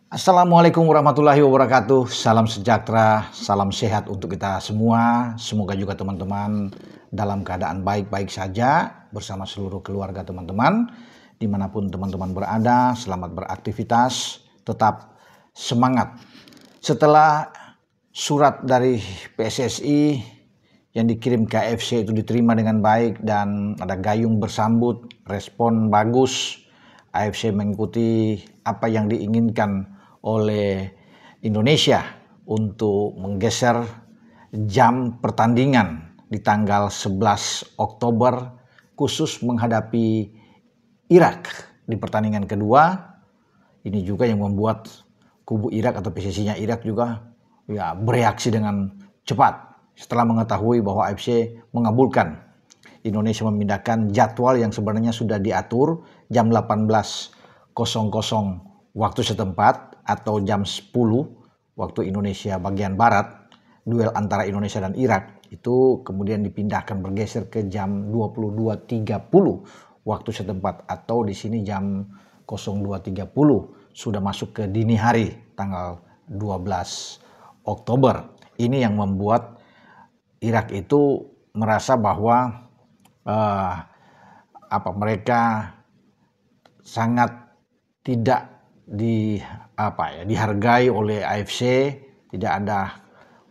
Assalamualaikum warahmatullahi wabarakatuh. Salam sejahtera, salam sehat untuk kita semua. Semoga juga teman-teman dalam keadaan baik-baik saja bersama seluruh keluarga teman-teman. Dimanapun teman-teman berada, selamat beraktivitas, tetap semangat. Setelah surat dari PSSI yang dikirim ke AFC itu diterima dengan baik dan ada gayung bersambut, respon bagus, AFC mengikuti apa yang diinginkan oleh Indonesia untuk menggeser jam pertandingan di tanggal 11 Oktober khusus menghadapi Irak di pertandingan kedua. Ini juga yang membuat kubu Irak atau PSSI-nya Irak juga bereaksi dengan cepat setelah mengetahui bahwa AFC mengabulkan Indonesia memindahkan jadwal yang sebenarnya sudah diatur jam 18.00 waktu setempat atau jam 10 waktu Indonesia bagian barat, duel antara Indonesia dan Irak itu kemudian dipindahkan bergeser ke jam 22.30 waktu setempat atau di sini jam 02.30 sudah masuk ke dini hari tanggal 12 Oktober. Ini yang membuat Irak itu merasa bahwa mereka sangat tidak dihargai oleh AFC, tidak ada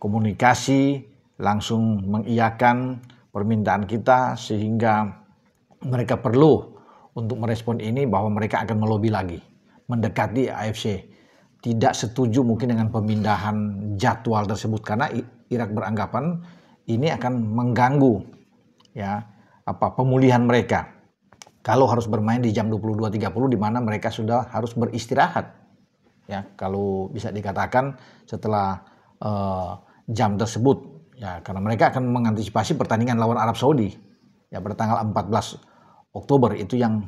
komunikasi, langsung mengiyakan permintaan kita sehingga mereka perlu untuk merespon ini bahwa mereka akan melobi lagi, mendekati AFC. Tidak setuju mungkin dengan pemindahan jadwal tersebut karena Irak beranggapan ini akan mengganggu pemulihan mereka. Kalau harus bermain di jam 22.30 di mana mereka sudah harus beristirahat. Ya, kalau bisa dikatakan setelah jam tersebut ya, karena mereka akan mengantisipasi pertandingan lawan Arab Saudi ya pada tanggal 14 Oktober itu yang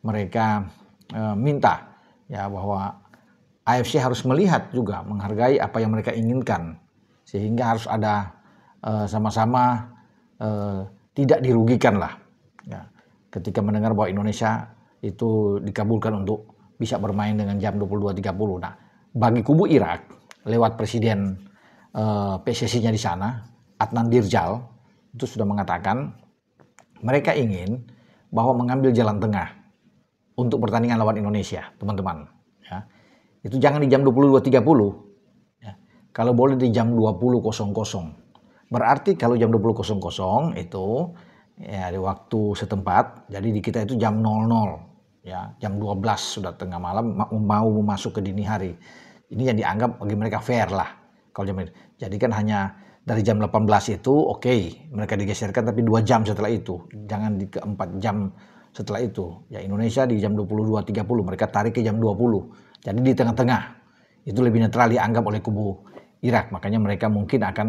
mereka minta ya bahwa AFC harus melihat juga menghargai apa yang mereka inginkan sehingga harus ada sama-sama tidak dirugikan lah ya. Ketika mendengar bahwa Indonesia itu dikabulkan untuk bisa bermain dengan jam 22.30. Nah, bagi kubu Irak, lewat presiden PSSI-nya di sana, Adnan Dirjal, itu sudah mengatakan mereka ingin bahwa mengambil jalan tengah untuk pertandingan lawan Indonesia, teman-teman. Ya. Itu jangan di jam 22.30. Ya. Kalau boleh di jam 20.00. Berarti kalau jam 20.00 itu ya di waktu setempat, jadi di kita itu jam 00 ya, jam 12 sudah tengah malam mau masuk ke dini hari. Ini yang dianggap bagi mereka fair lah kalau jam ini. Jadi kan hanya dari jam 18 itu oke, mereka digeserkan tapi 2 jam setelah itu. Jangan di ke 4 jam setelah itu. Ya Indonesia di jam 22.30 mereka tarik ke jam 20. Jadi di tengah-tengah. Itu lebih netral dianggap oleh kubu Irak. Makanya mereka mungkin akan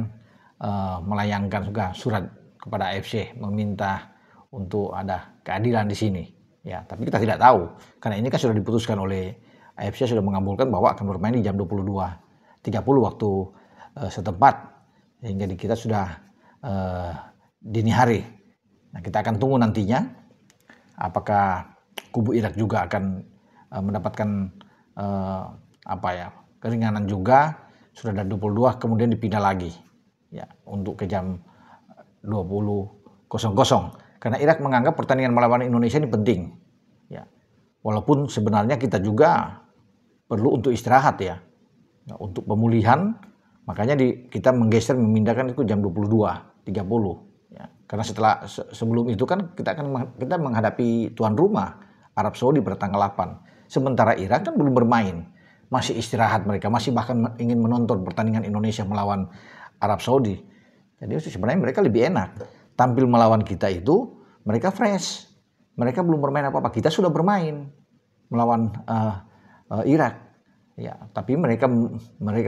melayangkan juga surat kepada AFC meminta untuk ada keadilan di sini. Ya, tapi kita tidak tahu karena ini kan sudah diputuskan oleh AFC sudah mengabulkan bahwa akan bermain di jam 22.30 waktu setempat sehingga di kita sudah dini hari. Nah, kita akan tunggu nantinya apakah kubu Irak juga akan mendapatkan keringanan juga sudah ada 22 kemudian dipindah lagi ya untuk ke jam 20.00 karena Irak menganggap pertandingan melawan Indonesia ini penting ya walaupun sebenarnya kita juga perlu untuk istirahat ya untuk pemulihan makanya kita menggeser memindahkan itu jam 22.30 ya karena sebelum itu kan kita menghadapi tuan rumah Arab Saudi pada tanggal 8 sementara Irak kan belum bermain masih istirahat mereka masih bahkan ingin menonton pertandingan Indonesia melawan Arab Saudi. Jadi sebenarnya mereka lebih enak. Tampil melawan kita itu mereka fresh. Mereka belum bermain apa-apa. Kita sudah bermain melawan Irak. Ya, tapi mereka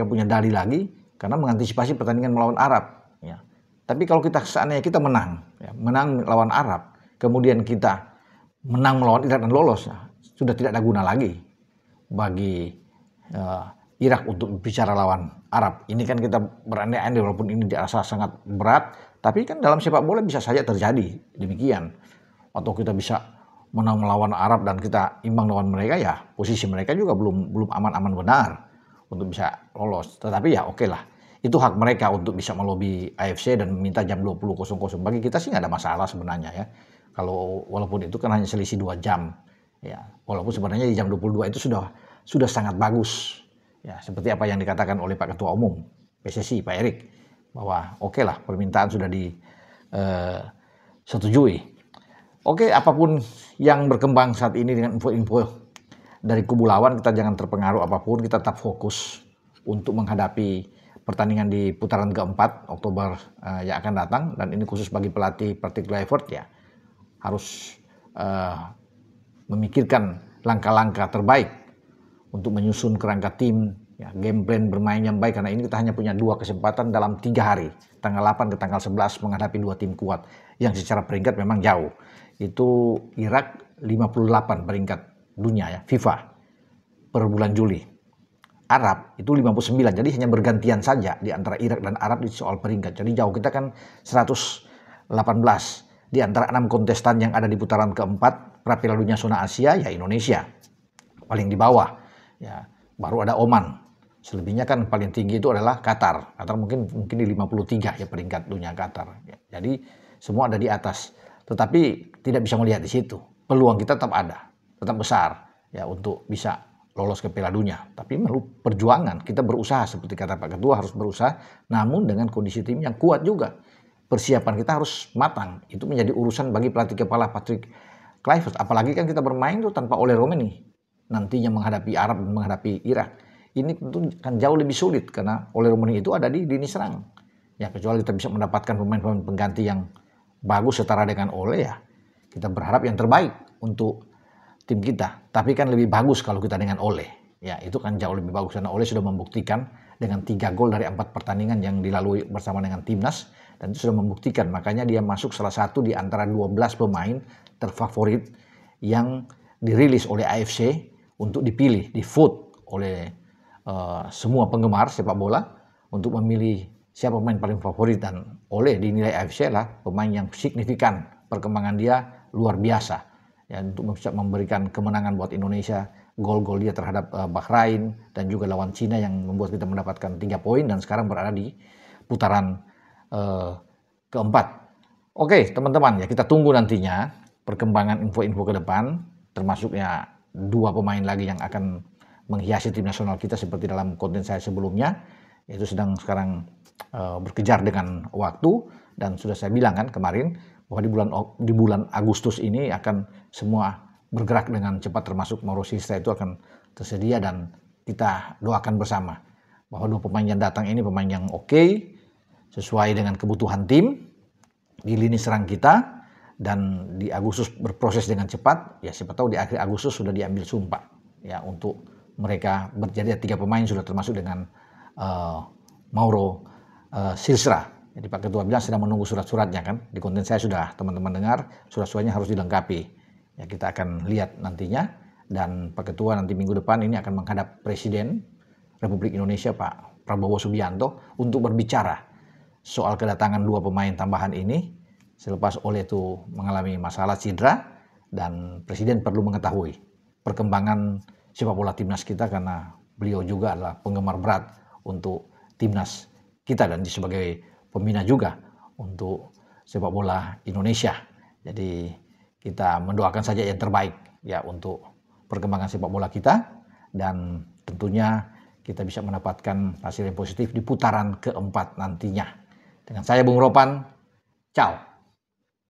punya dalih lagi karena mengantisipasi pertandingan melawan Arab. Ya. Tapi kalau seandainya kita menang melawan Arab, kemudian kita menang melawan Irak dan lolos, ya, sudah tidak ada guna lagi bagi Irak untuk bicara lawan Arab. Ini kan kita berandai-andai walaupun ini dirasa sangat berat, tapi kan dalam sepak bola bisa saja terjadi demikian. Atau kita bisa menang melawan Arab dan kita imbang lawan mereka, ya posisi mereka juga belum aman-aman benar untuk bisa lolos. Tetapi ya oke lah, itu hak mereka untuk bisa melobi AFC dan meminta jam 20.00. Bagi kita sih nggak ada masalah sebenarnya ya. Kalau walaupun itu kan hanya selisih 2 jam. Ya, walaupun sebenarnya di jam 22 itu sudah sangat bagus. Ya, seperti apa yang dikatakan oleh Pak Ketua Umum PSSI, Pak Erik, bahwa oke lah permintaan sudah disetujui. Oke, apapun yang berkembang saat ini dengan info-info dari kubu lawan, kita jangan terpengaruh apapun, kita tetap fokus untuk menghadapi pertandingan di putaran keempat Oktober yang akan datang. Dan ini khusus bagi pelatih Patrick Kluivert, ya harus memikirkan langkah-langkah terbaik untuk menyusun kerangka tim, ya, game plan bermain yang baik, karena ini kita hanya punya 2 kesempatan dalam 3 hari, tanggal 8 ke tanggal 11 menghadapi 2 tim kuat yang secara peringkat memang jauh. Itu Irak 58 peringkat dunia ya FIFA per bulan Juli. Arab itu 59, jadi hanya bergantian saja di antara Irak dan Arab di soal peringkat. Jadi jauh, kita kan 118 di antara 6 kontestan yang ada di putaran keempat pra Piala Dunia zona Asia, ya Indonesia paling di bawah. Ya, baru ada Oman. Selebihnya kan paling tinggi itu adalah Qatar. Qatar mungkin di 53 ya peringkat dunia Qatar. Ya, jadi semua ada di atas. Tetapi tidak bisa melihat di situ. Peluang kita tetap ada, tetap besar ya untuk bisa lolos ke Piala Dunia. Tapi perlu perjuangan, kita berusaha seperti kata Pak Ketua, harus berusaha, namun dengan kondisi tim yang kuat juga. Persiapan kita harus matang. Itu menjadi urusan bagi pelatih kepala Patrick Kluivert. Apalagi kan kita bermain tuh tanpa Ole Romeni nantinya menghadapi Arab dan menghadapi Irak. Ini tentu kan jauh lebih sulit karena Ole Romeni itu ada di lini serang. Ya kecuali kita bisa mendapatkan pemain-pemain pengganti yang bagus setara dengan Ole, ya kita berharap yang terbaik untuk tim kita. Tapi kan lebih bagus kalau kita dengan Ole. Ya itu kan jauh lebih bagus karena Ole sudah membuktikan dengan 3 gol dari 4 pertandingan yang dilalui bersama dengan timnas, dan itu sudah membuktikan. Makanya dia masuk salah satu di antara 12 pemain terfavorit yang dirilis oleh AFC untuk dipilih, di vote oleh semua penggemar sepak bola untuk memilih siapa pemain paling favorit, dan Ole dinilai AFC lah pemain yang signifikan, perkembangan dia luar biasa ya untuk bisa memberikan kemenangan buat Indonesia. Gol-gol dia terhadap Bahrain dan juga lawan Cina yang membuat kita mendapatkan 3 poin dan sekarang berada di putaran keempat. Oke teman-teman, ya kita tunggu nantinya perkembangan info-info ke depan, termasuk ya 2 pemain lagi yang akan menghiasi tim nasional kita seperti dalam konten saya sebelumnya. Itu sedang sekarang berkejar dengan waktu, dan sudah saya bilang kan kemarin bahwa di bulan Agustus ini akan semua bergerak dengan cepat, termasuk Mauro Sista itu akan tersedia, dan kita doakan bersama bahwa 2 pemain yang datang ini pemain yang oke, sesuai dengan kebutuhan tim di lini serang kita, dan di Agustus berproses dengan cepat. Ya siapa tahu di akhir Agustus sudah diambil sumpah ya untuk mereka berjadi 3 pemain sudah termasuk dengan Mauro Sisra. Jadi Pak Ketua bilang sedang menunggu surat-suratnya kan. Di konten saya sudah teman-teman dengar, surat-suratnya harus dilengkapi. Ya kita akan lihat nantinya, dan Pak Ketua nanti minggu depan ini akan menghadap Presiden Republik Indonesia Pak Prabowo Subianto untuk berbicara soal kedatangan 2 pemain tambahan ini selepas Ole itu mengalami masalah cedera, dan Presiden perlu mengetahui perkembangan sepak bola timnas kita karena beliau juga adalah penggemar berat untuk timnas kita dan sebagai pembina juga untuk sepak bola Indonesia. Jadi kita mendoakan saja yang terbaik ya untuk perkembangan sepak bola kita, dan tentunya kita bisa mendapatkan hasil yang positif di putaran keempat nantinya. Dengan saya Bung Ropan, ciao.